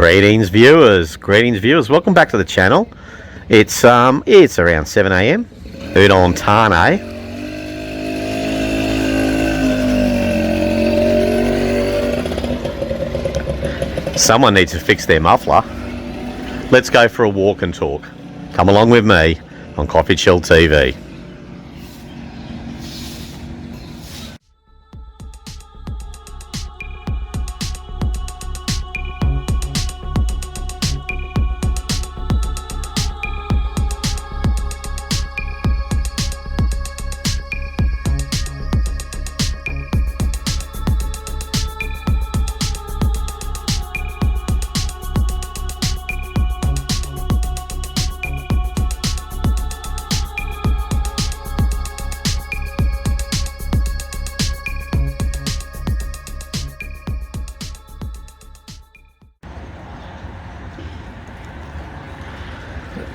Greetings viewers, welcome back to the channel. It's around 7 AM. Udon, THANEE. Someone needs to fix their muffler. Let's go for a walk and talk. Come along with me on CoffeeChillTV.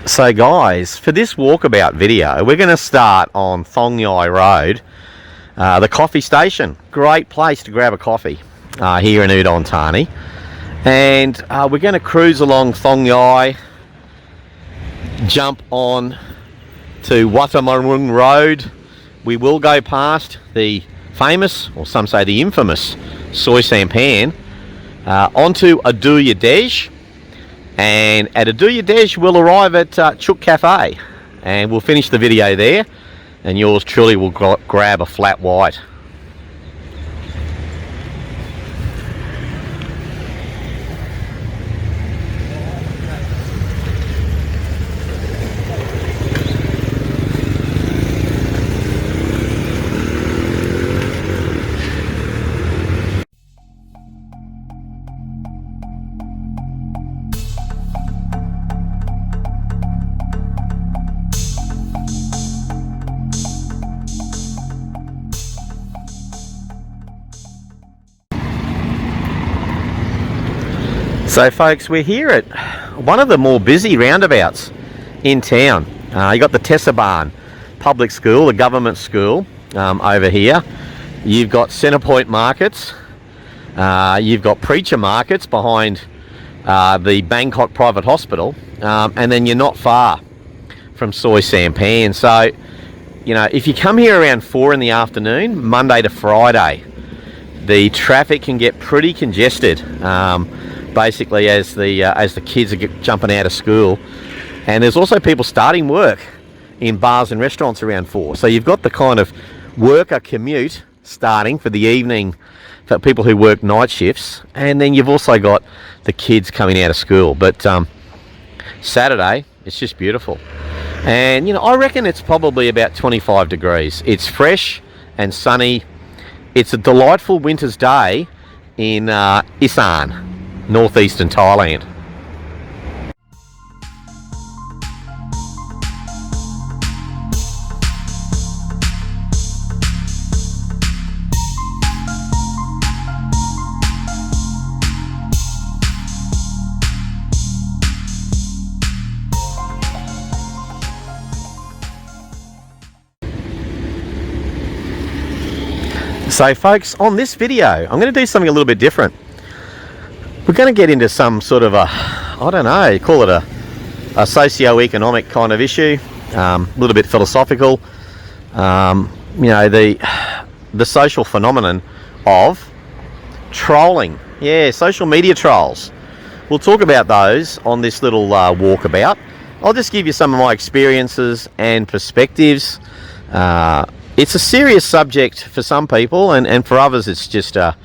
So guys, for this walkabout video, we're going to start on Thong Yai Road, the coffee station. Great place to grab a coffee here in Udon, THANEE. And we're going to cruise along Thong Yai, jump on to Watamarung Road. We will go past the famous, or some say the infamous, soy sampan, onto Ideological. And at Ideological, we'll arrive at Chuk Cafe, and we'll finish the video there, and yours truly will grab a flat white. So folks, we're here at one of the more busy roundabouts in town. You got the Tessaban Public School, the government school over here. You've got Centrepoint Markets. You've got Preacher Markets behind the Bangkok Private Hospital. And then you're not far from Soy Sampan. So, you know, if you come here around 4 in the afternoon, Monday to Friday, the traffic can get pretty congested. Basically as the kids are jumping out of school, and there's also people starting work in bars and restaurants around 4. So you've got the kind of worker commute starting for the evening for people who work night shifts, and then you've also got the kids coming out of school. But Saturday, it's just beautiful, and you know, I reckon it's probably about 25 degrees. It's fresh and sunny. It's a delightful winter's day in Isaan, northeastern Thailand. So folks, on this video, I'm going to do something a little bit different. We're going to get into some sort of a, I don't know, call it a socio-economic kind of issue, a little bit philosophical. You know, the social phenomenon of trolling. Yeah, social media trolls. We'll talk about those on this little walkabout. I'll just give you some of my experiences and perspectives. It's a serious subject for some people, and for others it's just a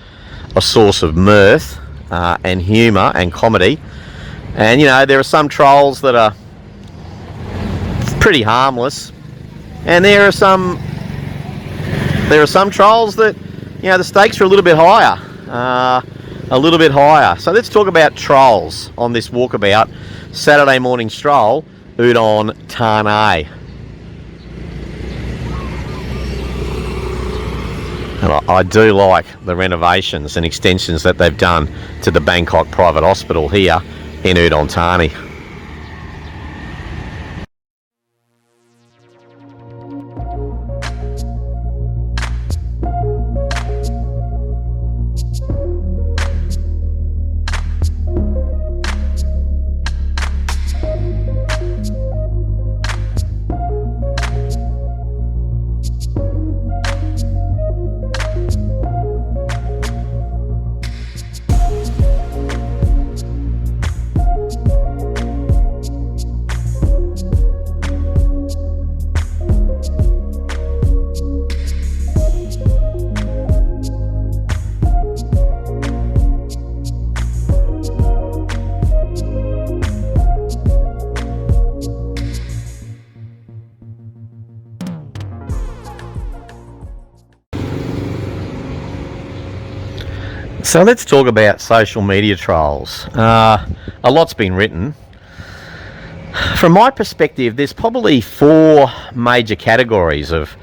source of mirth and humour and comedy. And you know, there are some trolls that are pretty harmless, and there are some trolls that, you know, the stakes are a little bit higher. So let's talk about trolls on this walkabout, Saturday morning stroll, Udon, THANEE. I do like the renovations and extensions that they've done to the Bangkok Private Hospital here in Udon, THANEE. So let's talk about social media trolls. A lot's been written. From my perspective, there's probably four major categories of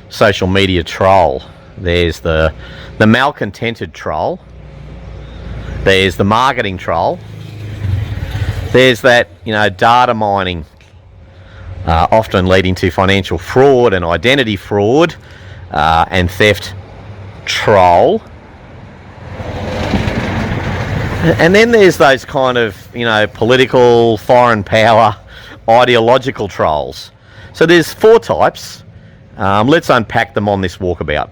social media troll. There's the malcontented troll. There's the marketing troll. There's that, data mining, often leading to financial fraud and identity fraud and theft troll. And then there's those kind of, political, foreign power, ideological trolls. So there's four types. Let's unpack them on this walkabout.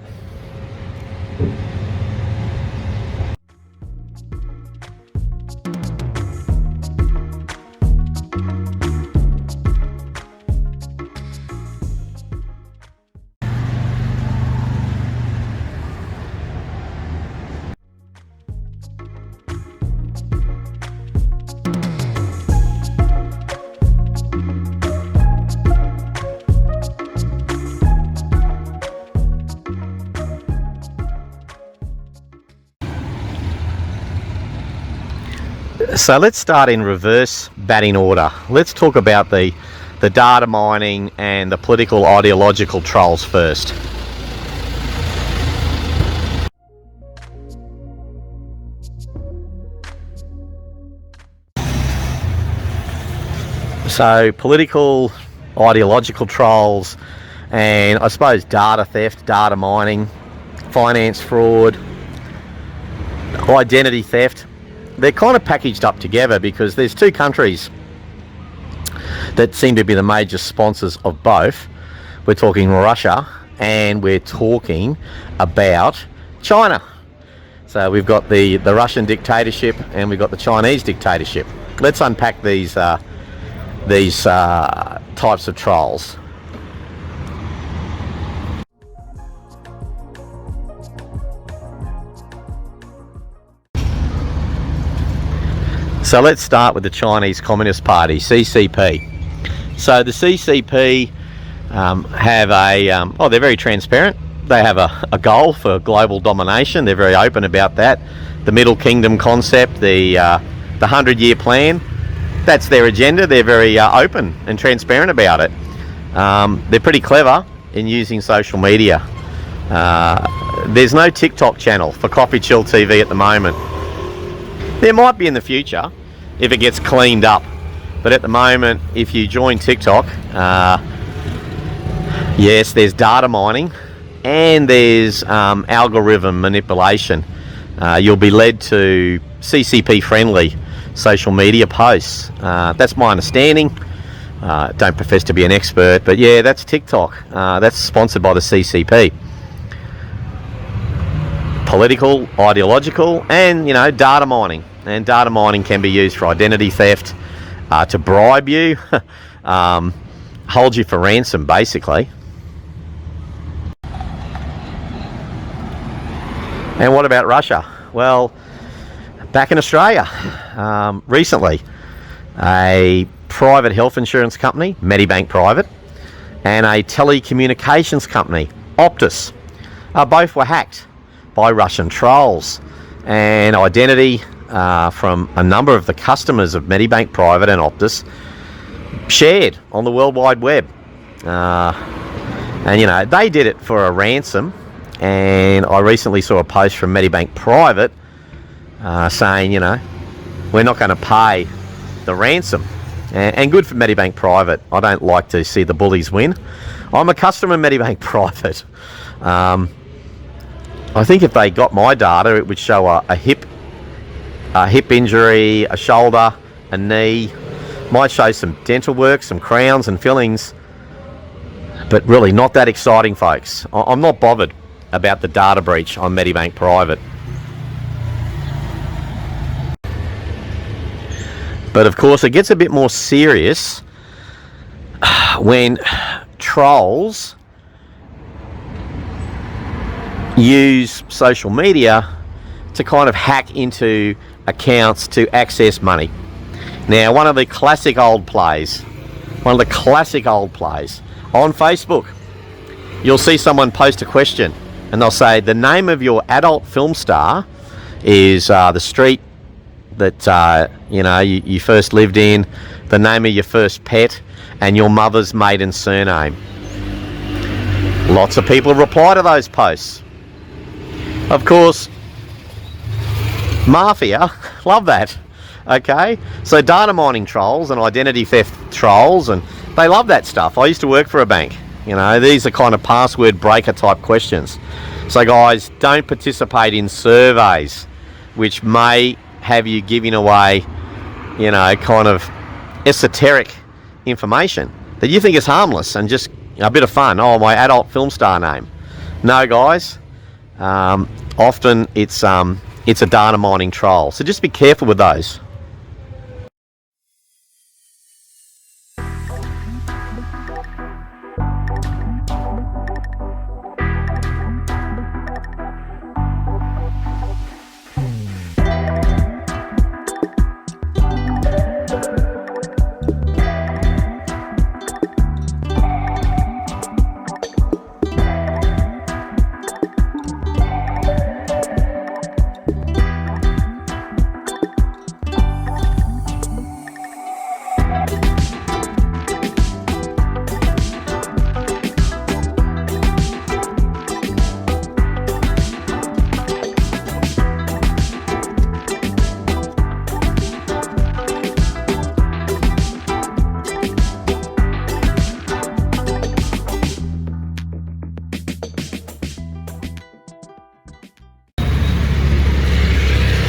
So let's start in reverse batting order. Let's talk about the data mining and the political ideological trolls first. So political ideological trolls and I suppose data theft, data mining, finance fraud, identity theft. They're kind of packaged up together because there's two countries that seem to be the major sponsors of both. We're talking Russia and we're talking about China. So we've got the Russian dictatorship and we've got the Chinese dictatorship. Let's unpack these types of trolls. So let's start with the Chinese Communist Party, CCP. So the CCP have they're very transparent. They have a goal for global domination. They're very open about that. The Middle Kingdom concept, the 100-year plan, that's their agenda. They're very open and transparent about it. They're pretty clever in using social media. There's no TikTok channel for CoffeeChillTV at the moment. There might be in the future if it gets cleaned up, but at the moment if you join TikTok, yes, there's data mining and there's algorithm manipulation. You'll be led to CCP friendly social media posts. That's my understanding. Don't profess to be an expert, but yeah, that's TikTok. That's sponsored by the CCP. Political, ideological, and data mining. And data mining can be used for identity theft, to bribe you, hold you for ransom, basically. And what about Russia? Well, back in Australia, recently, a private health insurance company, Medibank Private, and a telecommunications company, Optus, both were hacked by Russian trolls, and identity from a number of the customers of Medibank Private and Optus shared on the World Wide Web. And they did it for a ransom, and I recently saw a post from Medibank Private saying, we're not going to pay the ransom. And good for Medibank Private. I don't like to see the bullies win. I'm a customer of Medibank Private. I think if they got my data, it would show a hip injury, a shoulder, a knee, might show some dental work, some crowns and fillings, but really not that exciting, folks. I'm not bothered about the data breach on Medibank Private. But of course it gets a bit more serious when trolls use social media to kind of hack into accounts to access money. Now, one of the classic old plays on Facebook, you'll see someone post a question and they'll say the name of your adult film star is the street that you first lived in, the name of your first pet, and your mother's maiden surname. Lots of people reply to those posts. Of course, Mafia love that. Okay, so data mining trolls and identity theft trolls, and they love that stuff. I used to work for a bank. These are kind of password breaker type questions. So guys, don't participate in surveys which may have you giving away, kind of esoteric information that you think is harmless and just a bit of fun. Oh, my adult film star name. No, guys. Often it's a data mining troll. So just be careful with those.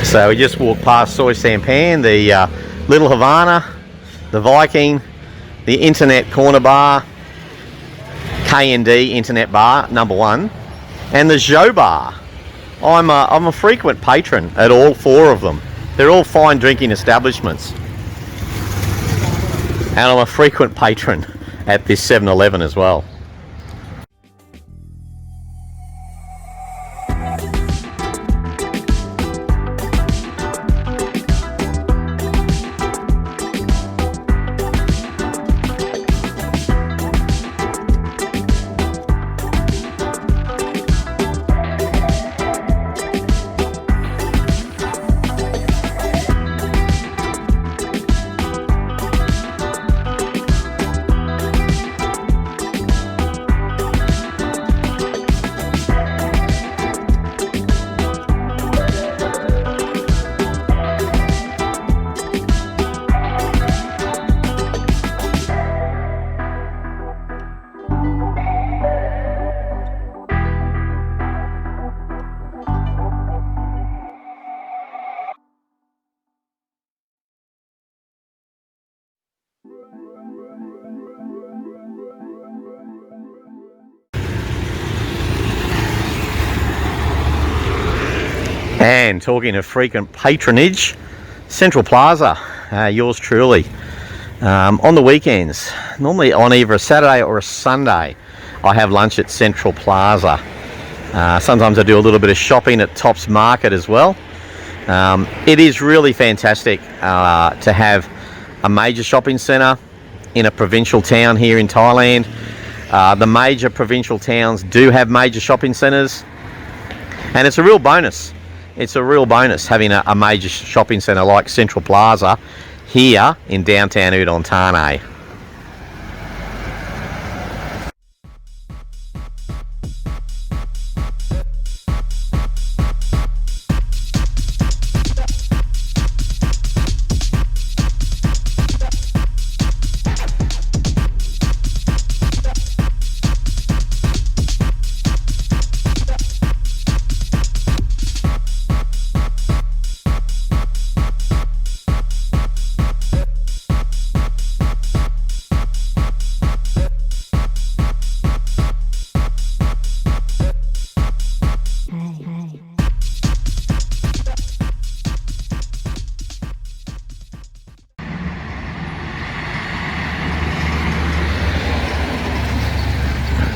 So we just walked past Soy Sampan, the Little Havana, the Viking, the Internet Corner Bar, KND Internet Bar #1, and the Joe Bar. I'm a frequent patron at all 4 of them. They're all fine drinking establishments. And I'm a frequent patron at this 7-Eleven as well. And talking of frequent patronage, Central Plaza, yours truly. On the weekends, normally on either a Saturday or a Sunday, I have lunch at Central Plaza. Sometimes I do a little bit of shopping at Tops Market as well. It is really fantastic to have a major shopping centre in a provincial town here in Thailand. The major provincial towns do have major shopping centres, and it's a real bonus. It's a real bonus having a major shopping centre like Central Plaza here in downtown Udon, THANEE.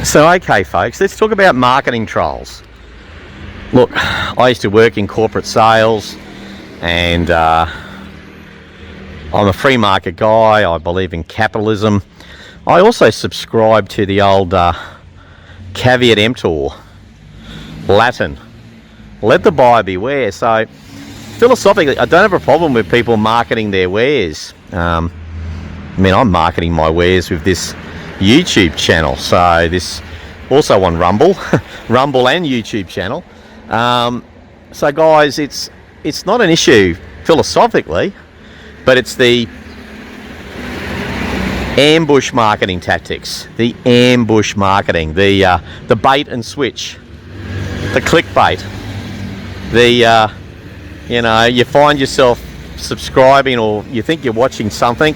So okay folks, let's talk about marketing trolls. Look, I used to work in corporate sales, and I'm a free market guy. I believe in capitalism. I also subscribe to the old caveat emptor, Latin, let the buyer beware. So philosophically, I don't have a problem with people marketing their wares. I mean, I'm marketing my wares with this YouTube channel, so this also on Rumble, Rumble and YouTube channel. So guys, it's not an issue philosophically, but it's the ambush marketing tactics, the ambush marketing, the bait and switch, the clickbait, you know, you find yourself subscribing, or you think you're watching something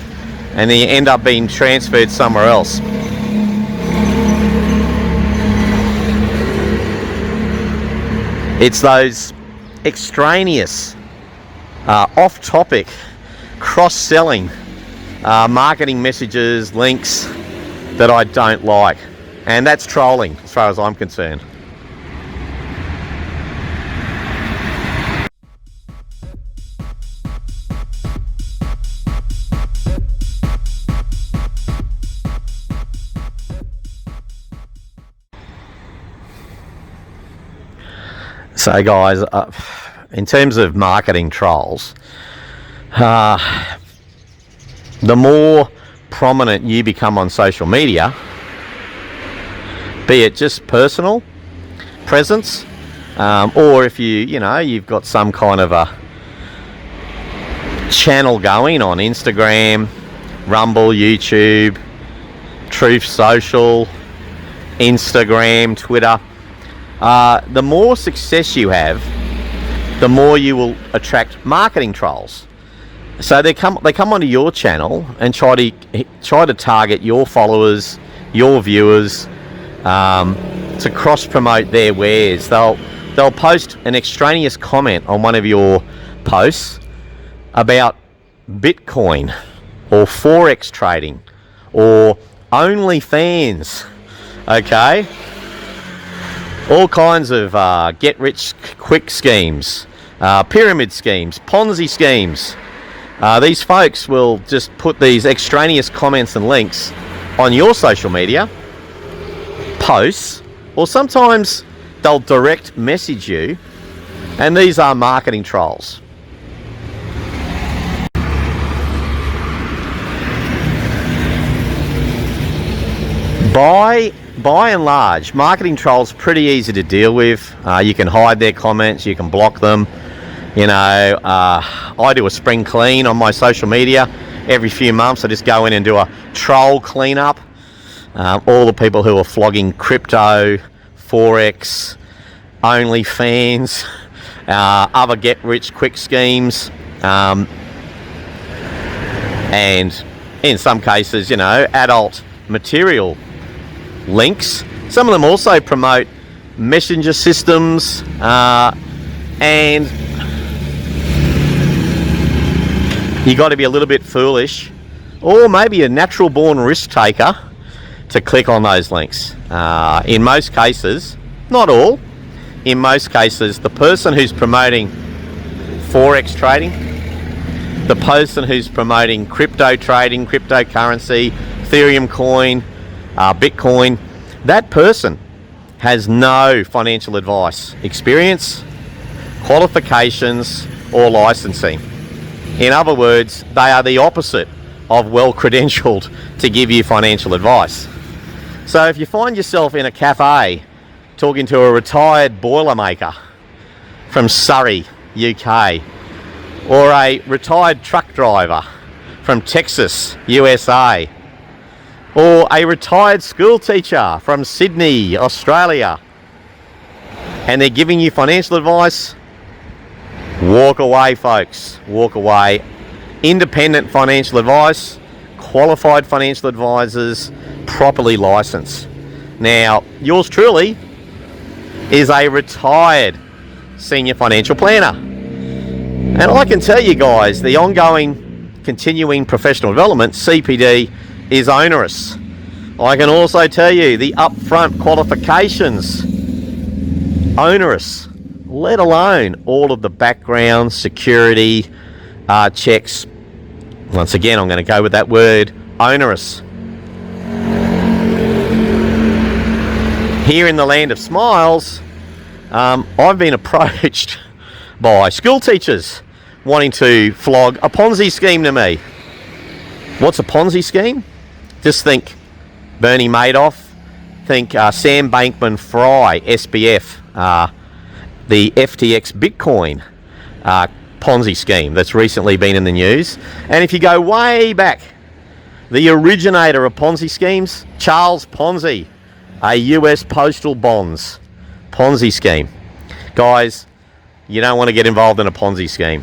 and then you end up being transferred somewhere else. It's those extraneous, off-topic, cross-selling marketing messages, links that I don't like, and that's trolling as far as I'm concerned. So guys, in terms of marketing trolls, the more prominent you become on social media, be it just personal presence, or if you've got some kind of a channel going on Instagram, Rumble, YouTube, Truth Social, Instagram, Twitter, the more success you have, the more you will attract marketing trolls. So they come onto your channel and try to target your followers, your viewers, to cross promote their wares. They'll post an extraneous comment on one of your posts about Bitcoin or Forex trading or OnlyFans. Okay, all kinds of get-rich-quick schemes, pyramid schemes, Ponzi schemes. These folks will just put these extraneous comments and links on your social media posts, or sometimes they'll direct message you, and these are marketing trolls. By and large, marketing trolls pretty easy to deal with. You can hide their comments, you can block them. I do a spring clean on my social media every few months. I just go in and do a troll cleanup. All the people who are flogging crypto, Forex, OnlyFans, other get-rich-quick schemes, and in some cases, adult material links. Some of them also promote messenger systems, and you got to be a little bit foolish, or maybe a natural born risk taker, to click on those links. In most cases, not all, in most cases, the person who's promoting Forex trading, the person who's promoting crypto trading, cryptocurrency, Ethereum coin, Bitcoin, that person has no financial advice, experience, qualifications, or licensing. In other words, they are the opposite of well-credentialed to give you financial advice. So if you find yourself in a cafe talking to a retired boilermaker from Surrey, UK, or a retired truck driver from Texas, USA, or a retired school teacher from Sydney, Australia, and they're giving you financial advice, walk away, folks. Walk away. Independent financial advice, qualified financial advisors, properly licensed. Now, yours truly is a retired senior financial planner. And I can tell you guys, the ongoing continuing professional development, CPD, is onerous. I can also tell you the upfront qualifications, onerous, let alone all of the background security checks. Once again, I'm going to go with that word, onerous. Here in the land of smiles, I've been approached by school teachers wanting to flog a Ponzi scheme to me. What's a Ponzi scheme? Just think Bernie Madoff, think Sam Bankman-Fried, SBF, the FTX Bitcoin Ponzi scheme that's recently been in the news. And if you go way back, the originator of Ponzi schemes, Charles Ponzi, a US postal bonds Ponzi scheme. Guys, you don't want to get involved in a Ponzi scheme.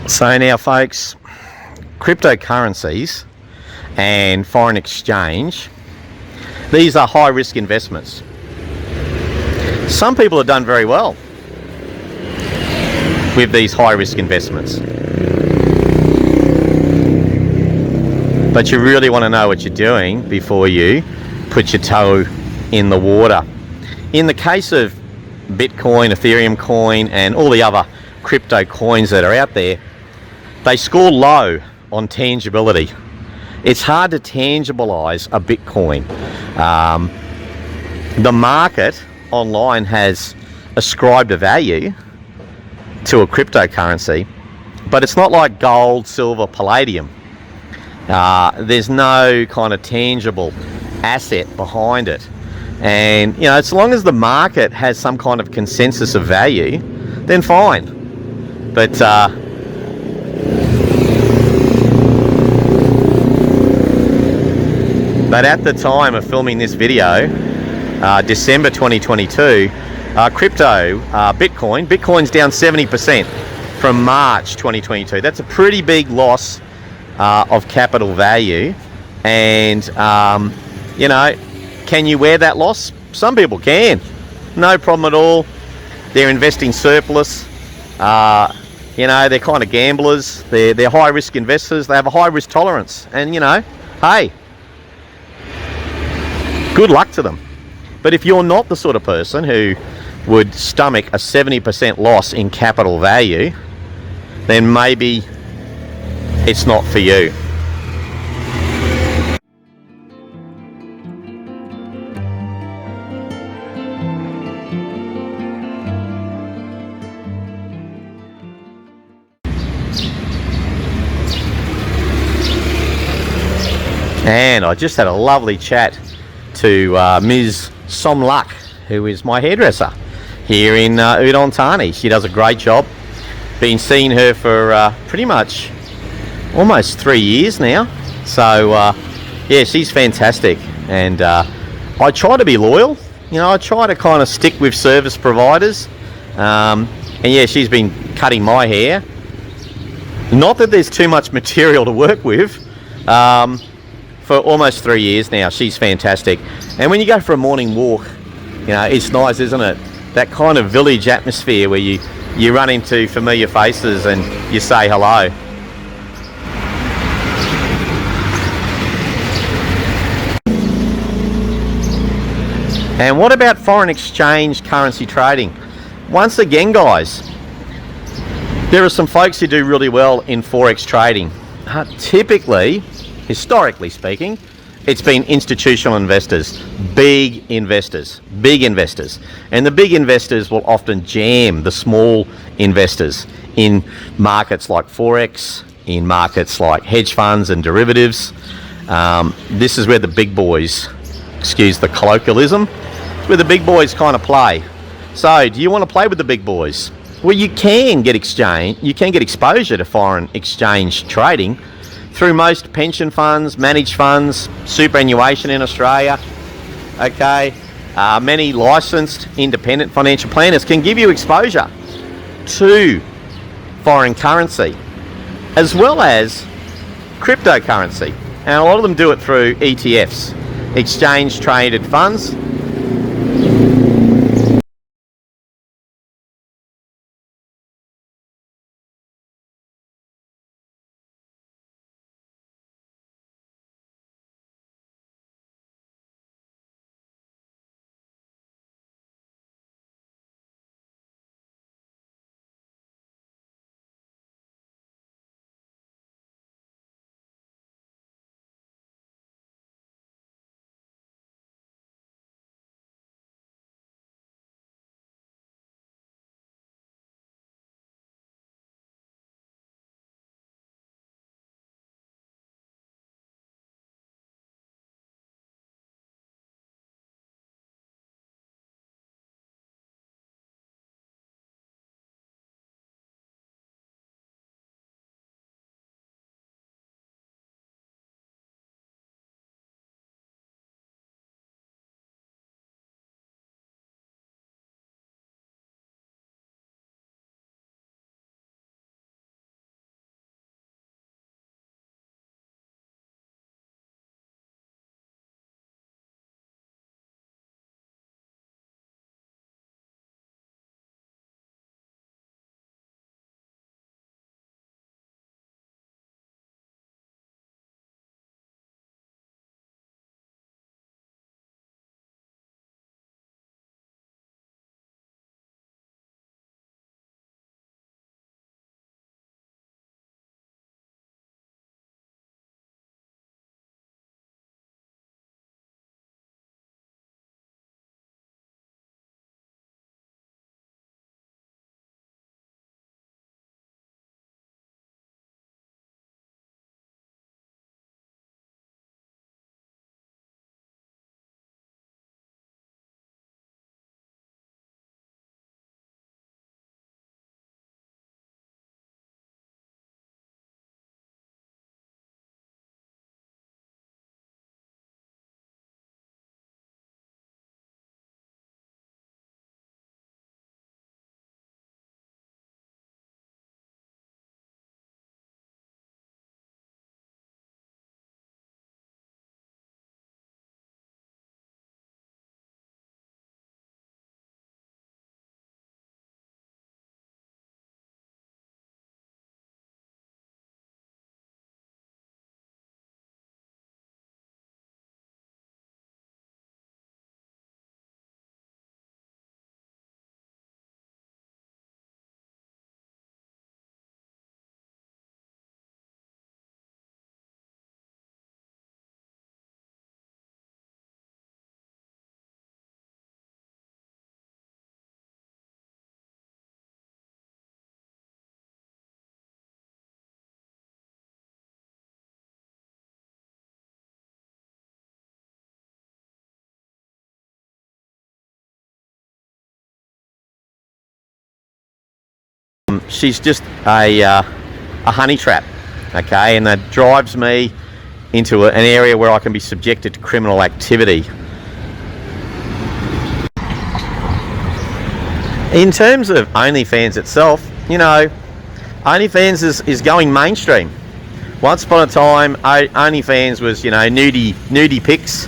So now, folks, cryptocurrencies and foreign exchange, these are high risk investments. Some people have done very well with these high risk investments, but you really want to know what you're doing before you put your toe in the water. In the case of Bitcoin, Ethereum coin, and all the other crypto coins that are out there, they score low on tangibility. It's hard to tangibilize a Bitcoin. The market online has ascribed a value to a cryptocurrency, but it's not like gold, silver, palladium. There's no kind of tangible asset behind it. And, you know, as long as the market has some kind of consensus of value, then fine. But at the time of filming this video, December 2022, Bitcoin's down 70% from March 2022. That's a pretty big loss of capital value. And, you know, can you wear that loss? Some people can. No problem at all. They're investing surplus. You know, they're kind of gamblers. They're high risk investors. They have a high risk tolerance. And, you know, hey, good luck to them. But if you're not the sort of person who would stomach a 70% loss in capital value, then maybe it's not for you. And I just had a lovely chat to Ms. Somluck, who is my hairdresser here in Udon, THANEE. She does a great job. Been seeing her for pretty much almost 3 years now. So yeah, she's fantastic. And I try to be loyal. You know, I try to kind of stick with service providers. And yeah, she's been cutting my hair. Not that there's too much material to work with. For almost 3 years now. She's fantastic. And when you go for a morning walk, you know, it's nice, isn't it? That kind of village atmosphere where you run into familiar faces and you say hello. And what about foreign exchange currency trading? Once again, guys, there are some folks who do really well in Forex trading. Typically, historically speaking, it's been institutional investors, big investors. And the big investors will often jam the small investors in markets like Forex, in markets like hedge funds and derivatives. This is where the big boys, excuse the colloquialism, where the big boys kind of play. So do you want to play with the big boys? Well, you can get exposure to foreign exchange trading through most pension funds, managed funds, superannuation in Australia. Okay, many licensed independent financial planners can give you exposure to foreign currency as well as cryptocurrency. And a lot of them do it through ETFs, exchange traded funds. she's just a honey trap, okay, and that drives me into an area where I can be subjected to criminal activity. In terms of OnlyFans itself, you know, OnlyFans is going mainstream. Once upon a time, OnlyFans was, you know, nudie pics,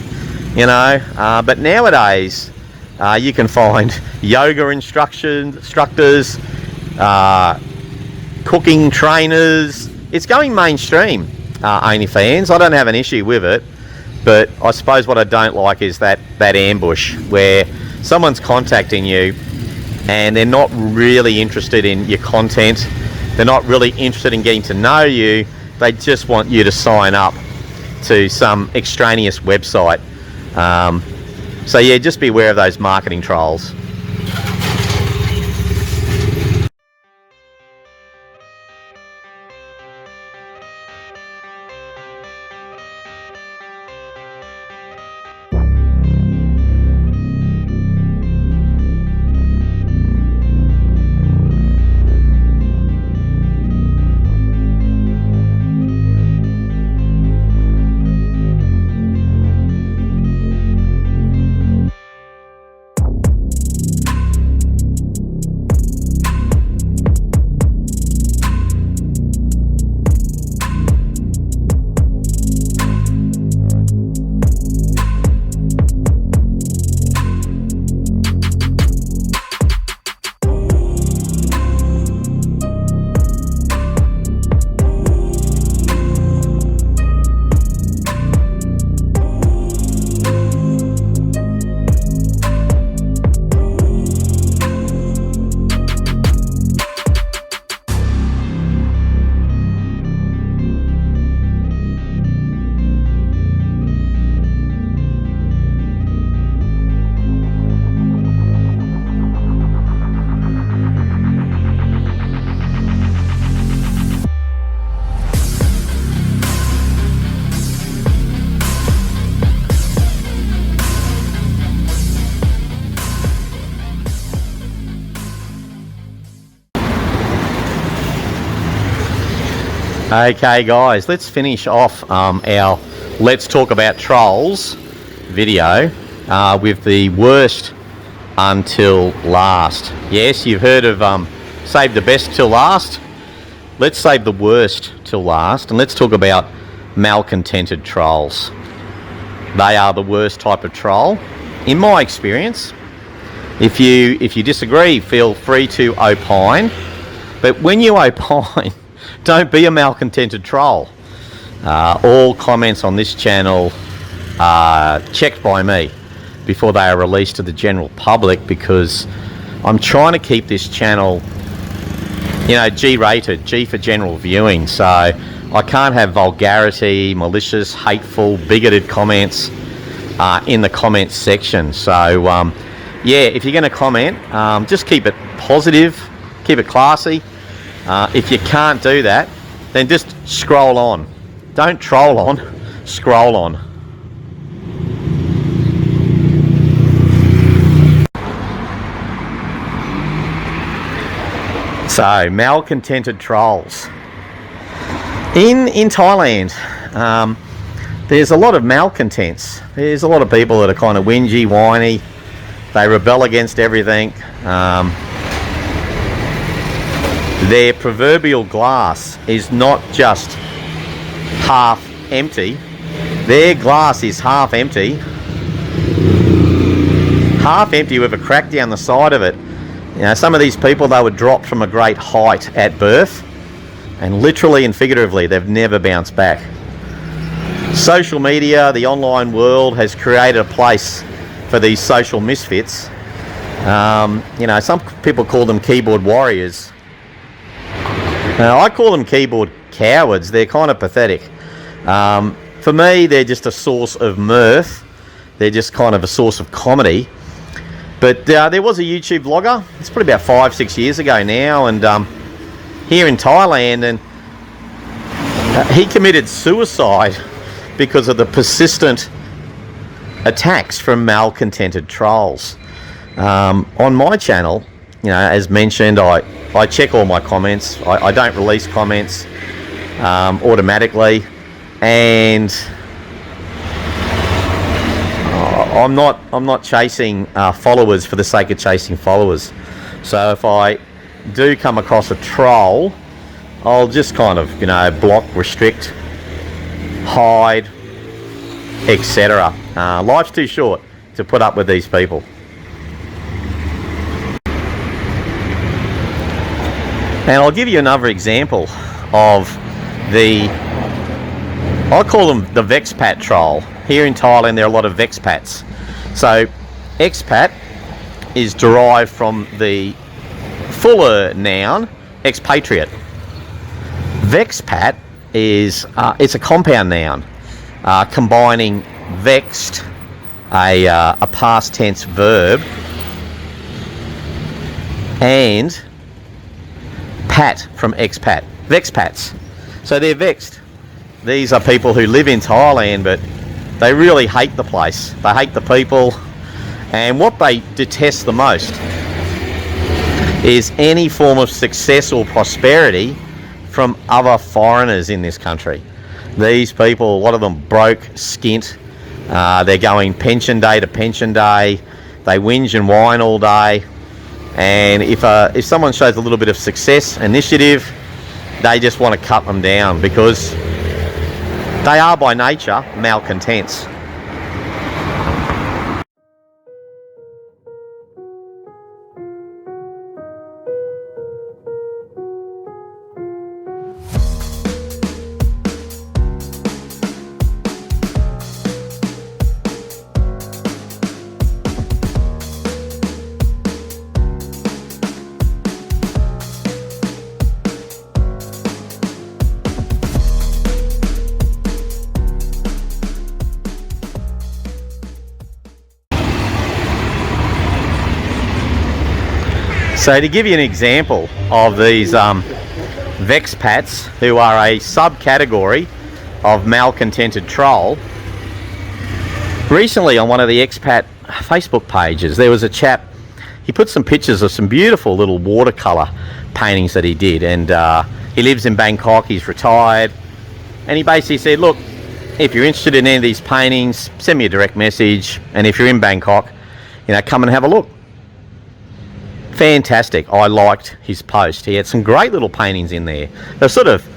you know, but nowadays you can find yoga instructors, cooking trainers. It's going mainstream, OnlyFans. I don't have an issue with it, but I suppose what I don't like is that ambush where someone's contacting you and they're not really interested in your content. They're not really interested in getting to know you. They just want you to sign up to some extraneous website. So yeah, just beware of those marketing trolls. Okay guys, let's finish off our Let's Talk About Trolls video with the worst until last. Yes, you've heard of save the best till last. Let's save the worst till last, and let's talk about malcontented trolls. They are the worst type of troll, in my experience. If you disagree, feel free to opine. But when you opine, don't be a malcontented troll. All comments on this channel are checked by me before they are released to the general public, because I'm trying to keep this channel, you know, G-rated, G for general viewing. So I can't have vulgarity, malicious, hateful, bigoted comments in the comments section. So yeah, if you're going to comment, just keep it positive, keep it classy. If you can't do that, then just scroll on. Don't troll on, scroll on. So, malcontented trolls. In Thailand, there's a lot of malcontents. There's a lot of people that are kind of whingy, whiny. They rebel against everything. Their proverbial glass is not just half empty. Their glass is half empty. Half empty with a crack down the side of it. You know, some of these people, they were dropped from a great height at birth, and literally and figuratively, they've never bounced back. Social media, the online world, has created a place for these social misfits. You know, some people call them keyboard warriors. I call them keyboard cowards. They're kind of pathetic. For me, they're just a source of mirth. They're just kind of a source of comedy. But there was a YouTube vlogger, it's probably about 5-6 years ago now, and here in Thailand, and he committed suicide because of the persistent attacks from malcontented trolls. On my channel, you know, as mentioned, I I check all my comments. I don't release comments automatically, and I'm not chasing followers for the sake of chasing followers. So if I do come across a troll, I'll just kind of, block, restrict, hide, etc. Life's too short to put up with these people. And I'll give you another example of I call them the Vexpat troll. Here in Thailand there are a lot of Vexpats. So expat is derived from the fuller noun expatriate. Vexpat is it's a compound noun combining vexed, a past tense verb, and pat from expat. Vexpats. So they're vexed. These are people who live in Thailand, but they really hate the place. They hate the people, and what they detest the most is any form of success or prosperity from other foreigners in this country. These people, a lot of them broke, skint. They're going pension day to pension day. They whinge and whine all day. And if someone shows a little bit of success, initiative, they just want to cut them down because they are by nature malcontents. So to give you an example of these Vexpats, who are a subcategory of malcontented troll, recently on one of the expat Facebook pages there was a chap, he put some pictures of some beautiful little watercolour paintings that he did, and he lives in Bangkok, he's retired, and he basically said, look, if you're interested in any of these paintings, send me a direct message, and if you're in Bangkok, come and have a look. Fantastic. I liked his post. He had some great little paintings in there. They're sort of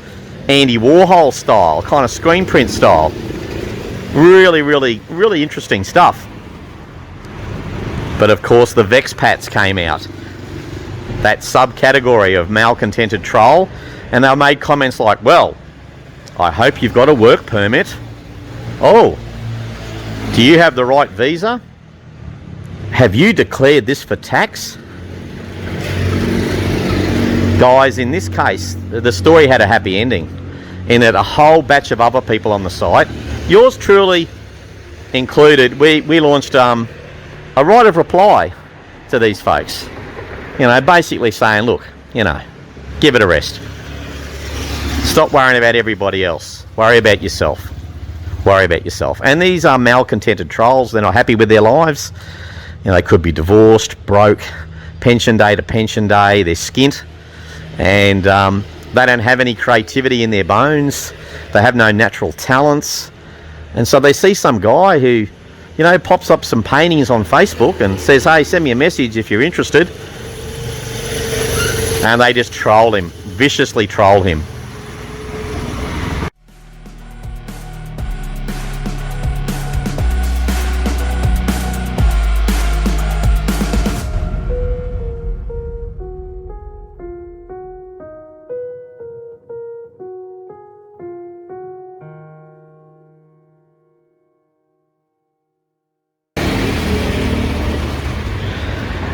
Andy Warhol style, kind of screen print style. Really, really, really interesting stuff. But of course the Vexpats came out, that subcategory of malcontented troll, and they made comments like, well, I hope you've got a work permit. Oh, do you have the right visa? Have you declared this for tax? Guys, in this case, the story had a happy ending in that a whole batch of other people on the site, yours truly included, we launched a right of reply to these folks. Basically saying, look, give it a rest. Stop worrying about everybody else. Worry about yourself. Worry about yourself. And these are malcontented trolls. They're not happy with their lives. They could be divorced, broke, pension day to pension day. They're skint. And they don't have any creativity in their bones. They have no natural talents. And so they see some guy who, pops up some paintings on Facebook and says, hey, send me a message if you're interested. And they just troll him, viciously troll him.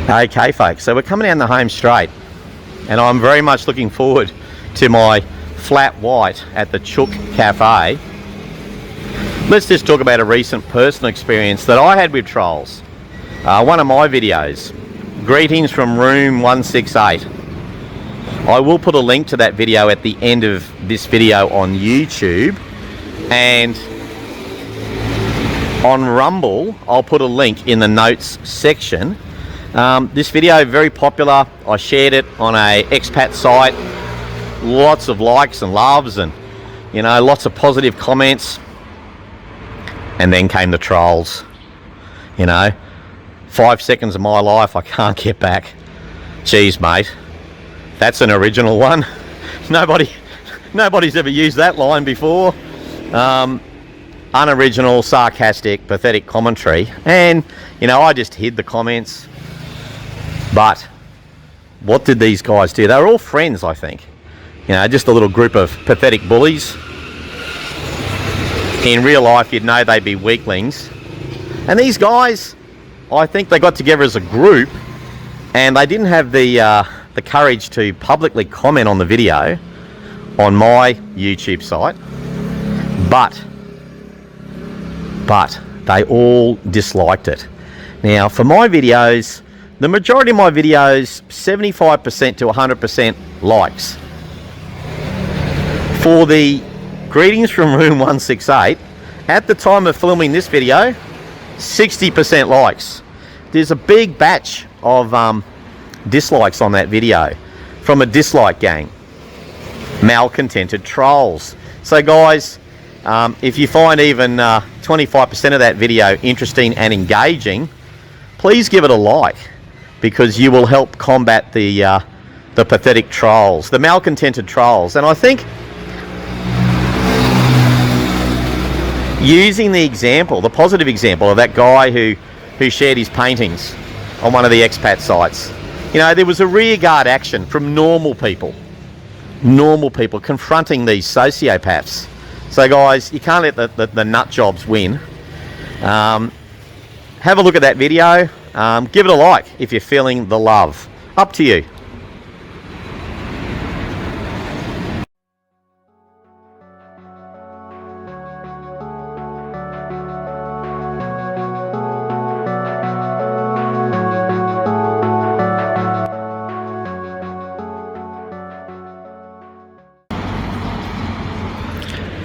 Okay folks, so we're coming down the home straight, and I'm very much looking forward to my flat white at the Chook Cafe. Let's just talk about a recent personal experience that I had with trolls. One of my videos, greetings from room 168. I will put a link to that video at the end of this video on YouTube, and on Rumble I'll put a link in the notes section. This video, very popular. I shared it on a expat site. Lots of likes and loves and, you know, lots of positive comments. And then came the trolls. You know, 5 seconds of my life I can't get back. Geez, mate, that's an original one. Nobody's ever used that line before. Unoriginal, sarcastic, pathetic commentary. And, you know, I just hid the comments. But what did these guys do? They were all friends, I think. You know, just a little group of pathetic bullies. In real life, you'd know they'd be weaklings. And these guys, I think they got together as a group and they didn't have the courage to publicly comment on the video on my YouTube site. But they all disliked it. Now, for my videos, the majority of my videos, 75% to 100% likes. For the greetings from room 168, at the time of filming this video, 60% likes. There's a big batch of dislikes on that video from a dislike gang. Malcontented trolls. So guys, if you find even 25% of that video interesting and engaging, please give it a like, because you will help combat the pathetic trolls, the malcontented trolls. And I think using the example, the positive example of that guy who shared his paintings on one of the expat sites, you know, there was a rearguard action from normal people confronting these sociopaths. So guys, you can't let the nut jobs win. Have a look at that video. Give it a like if you're feeling the love. Up to you.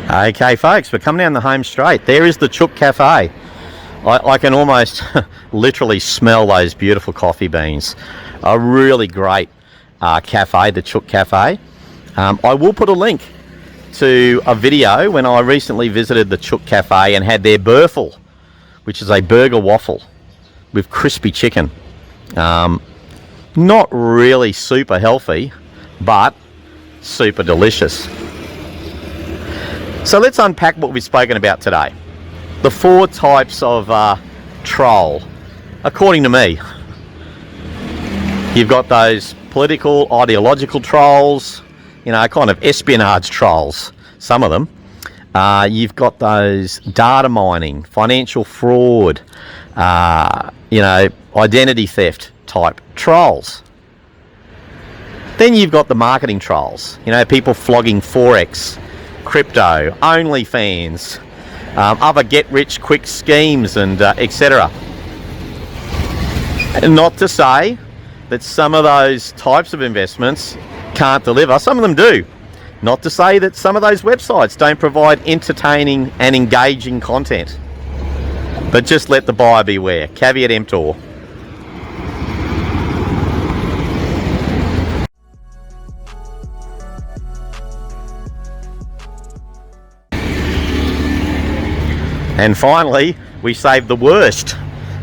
Okay folks, we're coming down the home straight. There is the Chook Cafe. I can almost literally smell those beautiful coffee beans. A really great cafe, the Chook Cafe. I will put a link to a video when I recently visited the Chook Cafe and had their burful, which is a burger waffle with crispy chicken. Not really super healthy, but super delicious. So let's unpack what we've spoken about today. The 4 types of troll, according to me. You've got those political, ideological trolls, you know, kind of espionage trolls, some of them. You've got those data mining, financial fraud, you know, identity theft type trolls. Then you've got the marketing trolls, you know, people flogging FOREX, crypto, OnlyFans, other get-rich-quick schemes and etc. And not to say that some of those types of investments can't deliver. Some of them do. Not to say that some of those websites don't provide entertaining and engaging content. But just let the buyer beware. Caveat emptor. And finally, we saved the worst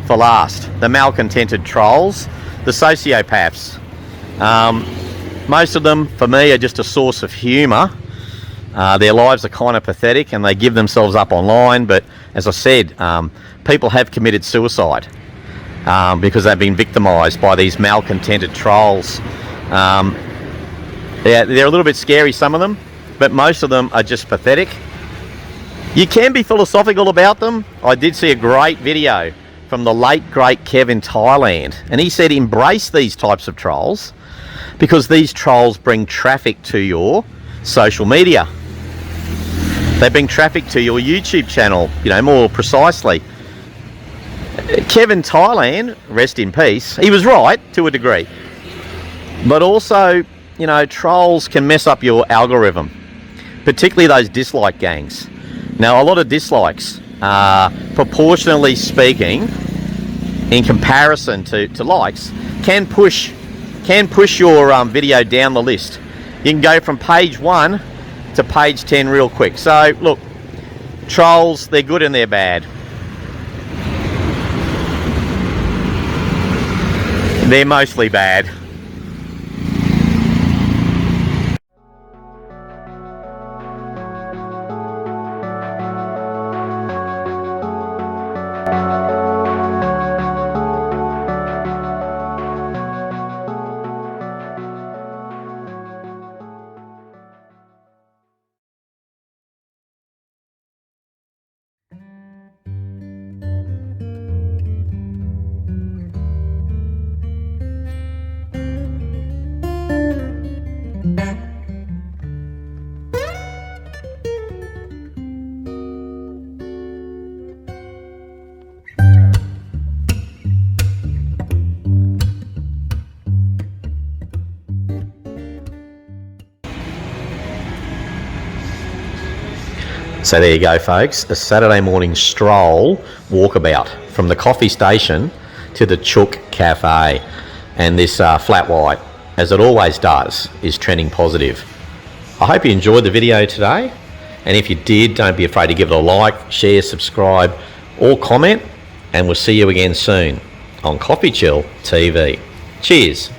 for last. The malcontented trolls, the sociopaths. Most of them, for me, are just a source of humour. Their lives are kind of pathetic and they give themselves up online. But as I said, people have committed suicide because they've been victimised by these malcontented trolls. They're a little bit scary, some of them, but most of them are just pathetic. You can be philosophical about them. I did see a great video from the late great Kev in Thailand, and he said embrace these types of trolls because these trolls bring traffic to your social media. They bring traffic to your YouTube channel, you know, more precisely. Kev in Thailand, rest in peace, he was right to a degree. But also, you know, trolls can mess up your algorithm, particularly those dislike gangs. Now, a lot of dislikes, proportionally speaking, in comparison to likes can push your video down the list. You can go from page 1 to page 10 real quick. So look, trolls, they're good and they're bad. They're mostly bad. So there you go, folks, a Saturday morning stroll walkabout from the coffee station to the Chook Cafe. And this flat white, as it always does, is trending positive. I hope you enjoyed the video today, and if you did, don't be afraid to give it a like, share, subscribe or comment, and we'll see you again soon on Coffee Chill TV. Cheers.